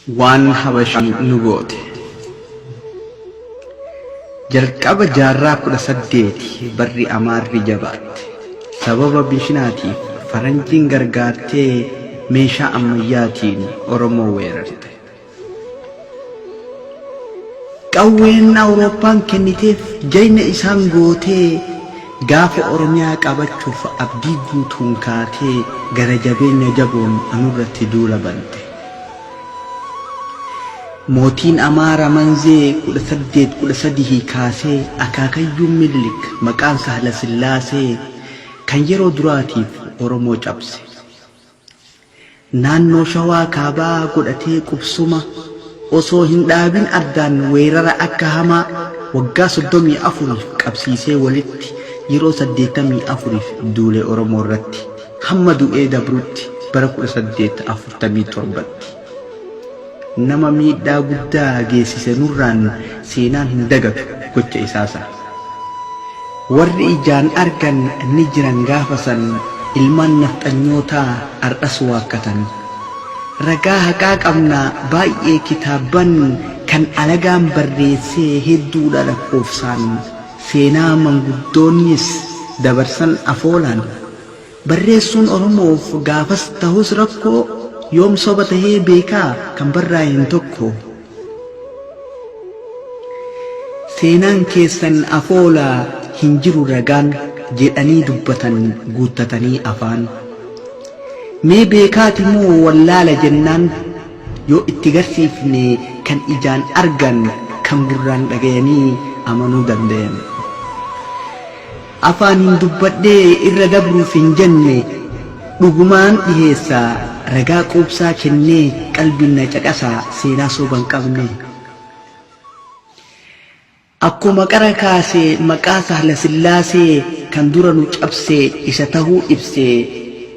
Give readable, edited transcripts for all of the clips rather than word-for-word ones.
waan habashaan nu goote. Jalqaba jaarraa 18 barri Amaarri jabaatte. Sababa bishinaatiif faranjiin gargaartee meeshaa ammayyaatiin Oromoo weerarte. Qawween Awurooppaan kenniteef jayna isaan gootee gaafa Oromiyaa qabachuuf abdii guutuun kaatee gara jabeenya jaboon anurratti duula bante. Mootiin Amaara Manzee 1813 kaasee akaakayyuun Minilik maqaan Sahla Sillaasee kan yeroo duraatiif Oromoo cabse. Naannoo Shawaa kaabaa godhatee qubsuma osoo hin dhaabin addaan weerara akka hamaa waggaa 34 qabsiisee walitti yeroo 84 duule Oromoo irratti hamma du'ee dabrutti bara 1847tti. Nama miidhaa guddaa geessise nurraan seenaan hin dagatu gocha isaasa. Warri ijaan argan ni jiran gaafasan ilmaan nafxanyootaa ardhas waakkatan. Ragaa haqaa qabna baay'ee kitaaban kan alagaan barreessee hedduudha lakkoofsaan seenaa manguddoonnis dabarsan afoolaan. Barreessuun Oromoof gaafas ta'us rakkoo yoom soba tahee beekaa kan barraa'een tokko. Seenaan keessan afoolaa hin jiru ragaan jedhanii dubbatan guuttatanii afaan. Mee beekaati moo wallaala jennaan yoo itti garsiifne kan ijaan argan kan gurraan dhagayanii amanuu dandayan. Afaaniin dubbadhee irra dabruuf hin jenne dhugumaan dhiheessaa ragaa quubsaa kennee qalbiin na caqasaa seenaa soban qabne. Akkuma qara kaasee maqaa Sahla Sillaasee kan dura nu cabsee isa tahuu ibsee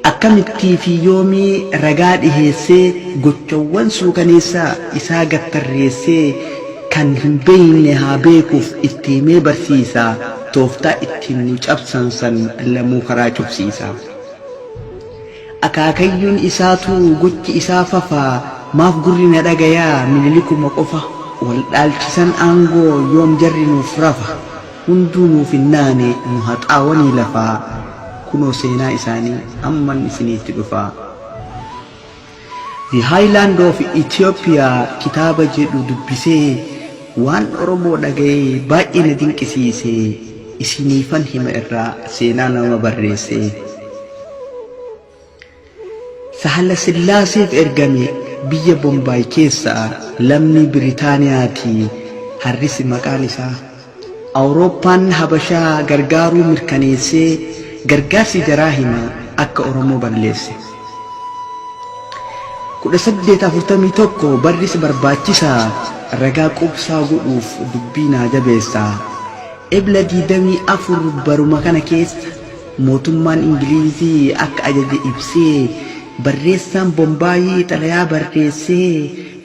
akkamittii fi yoomii ragaa dhiheessee gochawwan suukaneessaa isaa gattarreessee kan hin beeyne haa beekuuf itti himee barsiisaa tooftaa ittiin nu cabsan san lamuu karaa cubsiisaa. Akaakayyuun isaatu gochi isaa fafaa maaf gurri na dhagayaa Minilikuma qofa wal dhaalchisan aangoo yoom jarri nuuf rafa hunduu nuuf hinnaane nu haxaawanii lafaa kunoo seenaa isaanii amman isiniitti dhufaa. The Highland of Ethiopia kitaaba jedhu dubbisee waan Oromoo dhaga'ee baay'ee na dinqisiisee isiniifan hima irraa seenaa nama barreessee. Sahla Sillaaseef ergame biyya Bombaay keessaa lammii Biritaaniyaati harrisi maqaan isaa. Awurooppaan Habashaa gargaaruu mirkaneessee gargaarsi jaraa hima akka Oromoo balleesse. 1841 barris barbaachisaa ragaa quubsaa godhuuf dubbii naa jabeessaa. Ebla 24 baruma kana keessa mootummaan Ingilizii akka ajaje ibsee barreessaan Bombaayii xalayaa barreessee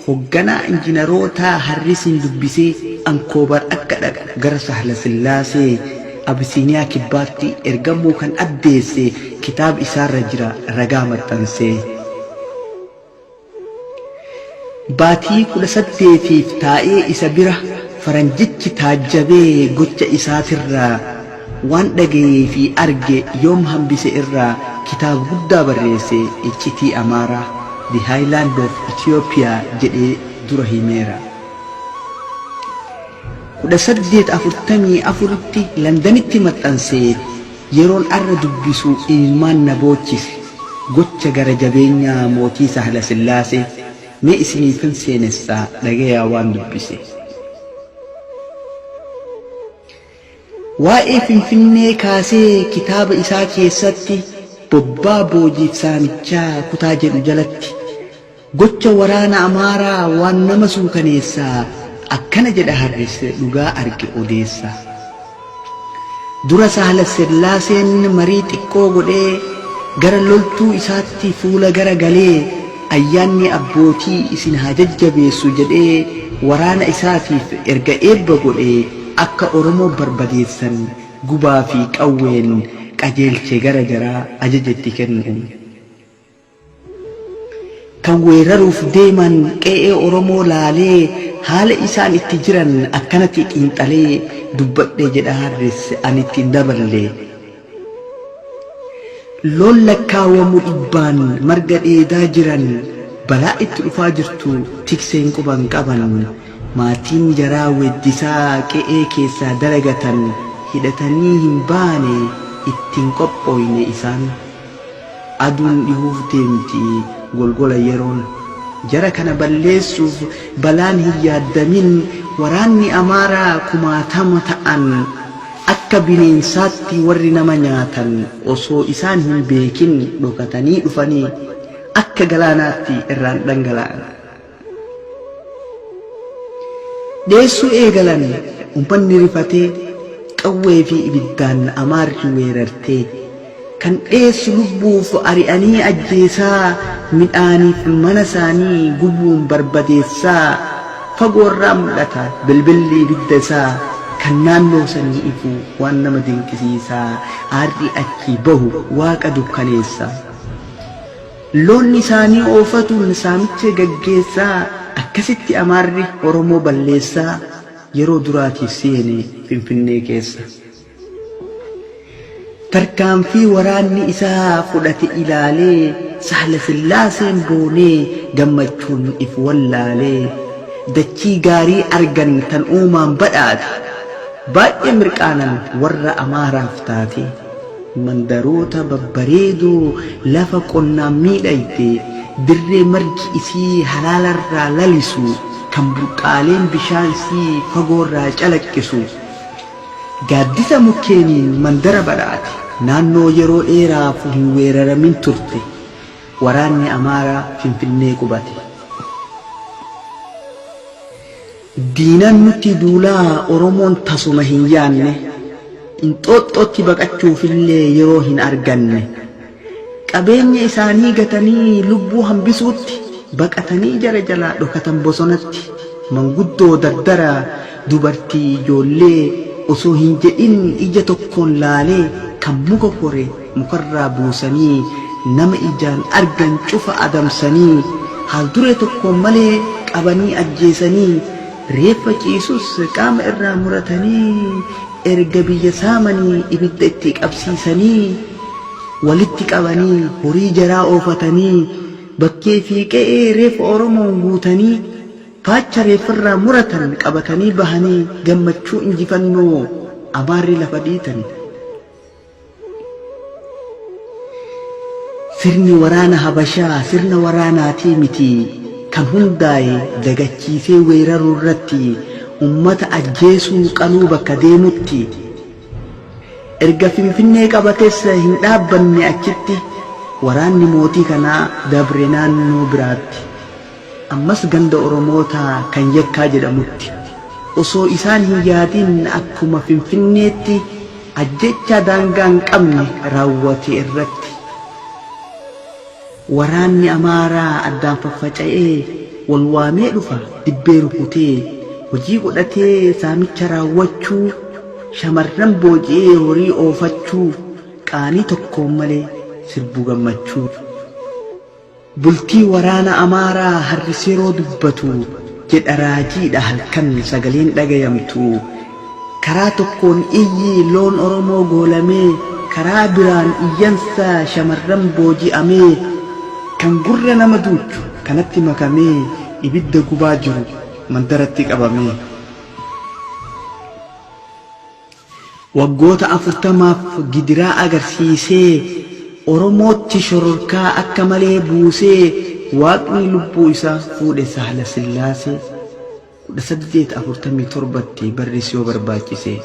hoogganaa injiinaroota harrisiin dubbisee Ankoobar akka dhaqa gara Sahla Sillaasee Abisiiniyaa kibbaatti ergamuu kan addeesse kitaaba isaarra jira ragaa maxxansee. Baatii 18 taa'ee isa bira faranjichi taajjabee gocha isaatirraa waan dhagayee fi arge yoom hambise irraa kitaaba guddaa barreesse iccitii Amaaraa The Highland of Ethiopia jedhee dura himeera. 1844tti Londanitti maxxansee yeroon arra dubbisu ilmaan na boochise gocha gara jabeenyaa mootii Sahla Sillaasee mee isiniifin seenessaa dhagayaa waan dubbise. Waa'ee Finfinnee kaasee kitaaba isaa keessatti bobbaa boojiif saamichaa kutaa jedhu jalatti gocha waraana Amaaraa waan nama suukaneessaa akkana jedha harrisse dhugaa arge odeessa. Dura Sahla Sillaaseen marii xiqqoo godhee gara loltuu isaatti fuula gara galee ayyaanni abbootii isin haa jajjabeessu jedhee waraana isaatiif erga eebba godhee akka Oromoo barbadeessan gubaa fi qawween qajeelche gara jaraa ajajatti kennuun. kan weeraruuf deeman qe'ee Oromoo laalee haala isaan itti jiran akkanatti xiinxalee dubbadhee jedha harris ani ittiin daballe. Loon lakkaawwamu dhibbaan marga dheedaa jiran balaa itti dhufaa jirtu tikseen quban qaban maatiin jaraa weddisaa qe'ee keessaa dalagatan hidhatanii hin baane ittiin qophooyne isaan. Aduun dhihuuf deemti golgola yeroon jara kana balleessuuf balaan hin yaaddamin waraanni Amaaraa kumaatama ta'an akka bineensaatti warri nama nyaatan osoo isaan hin beekin dhokatanii dhufanii akka galaanaatti irraan dhangala'an. Dheessuu eegalan ummanni rifatee qawwee fi ibiddaan Amaarri weerartee kan dheessu lubbuuf ari'anii ajjeesaa midhaaniif mana isaanii gubuun barbadeessaa fagoorraa mul'ata bilbilli ibidda isaa kan naannoo sanii ifu waan nama dinqisiisaa aarri achii bahu waaqa dukkaneessa. Loonni isaanii oofatuun saamicha gaggeessaa akkasitti Amaarri Oromoo balleessaa yeroo duraatiif seene Finfinnee keessa. Tarkaanfii waraanni isaa fudhate ilaalee Sahla Sillaaseen boonee gammachuun if wallaalee dachii gaarii argan tan uumaan badhaate baay'ee mirqaanan warra Amaaraaf taate mandaroota babbareedoo lafa qonnaan miidhayte dirree margi isii halaalarraa lalisu kan burqaaleen bishaan isii fagoorraa calaqqisu gaaddisa mukkeeniin mandara badhaate naannoo yeroo dheeraaf hin weeraramin turte waraanni Amaaraa Finfinnee qubate. Diinan nuti duulaa Oromoon tasuma hin yaanne Inxooxxootti baqachuufillee yeroo hin arganne qabeenya isaanii gatanii lubbuu hambisuutti baqatanii jara jalaa dhokatan bosonatti manguddoo dardara dubartii ijoollee osoo hin jedhin ija tokkoon laalee kan muka kore mukarraa buusanii nama ijaan argan cufa adamsanii haal duree tokkoon malee qabanii ajjeesanii reeffa ciisus qaama irraa muratanii erga biyya saamanii ibidda itti qabsiisanii walitti qabanii horii jaraa oofatanii bakkee fi qe'ee reeffa Oromoon guutanii faacha reeffarraa muratan qabatanii bahanii gammachuu injifannoo Amaarri lafa dhiitan. Sirni waraana Habashaa sirna waraanaatii miti kan hundaa'e dagachiisee weeraruu irratti ummata ajjeesuu qaluu bakka deemutti erga Finfinnee qabates hin dhaabbanne achitti waraanni mootii kanaa dabre naannoo biraatti ammas ganda Oromootaa kan Yakkaa jedhamutti osoo isaan hin yaadin akkuma Finfinneetti ajjecha daangaa hin qabne raawwate irratti waraanni Amaaraa addaan faffaca'ee wal waamee dhufa dibbee rukutee hojii godhatee saamicha raawwachuu shamarran booji'ee horii oofachuu qaanii tokkoon malee sirbuu gammachuu. Bultii waraana Amaaraa harriseeroo dubbatu jedha raajiidha halkan sagaleen dhagayamtu karaa tokkoon iyyi loon Oromoo goolamee karaa biraan iyyansa shamarran booji'amee kan gurra nama duuchu kanatti makamee ibidda gubaa jiru mandaratti qabamee. Waggoota 40 gidiraa agarsiisee Oromootti shororkaa akka malee buusee waaqni lubbuu isaa fuudhe Sahla Sillaasee 1847tti barrisee barbaachisee.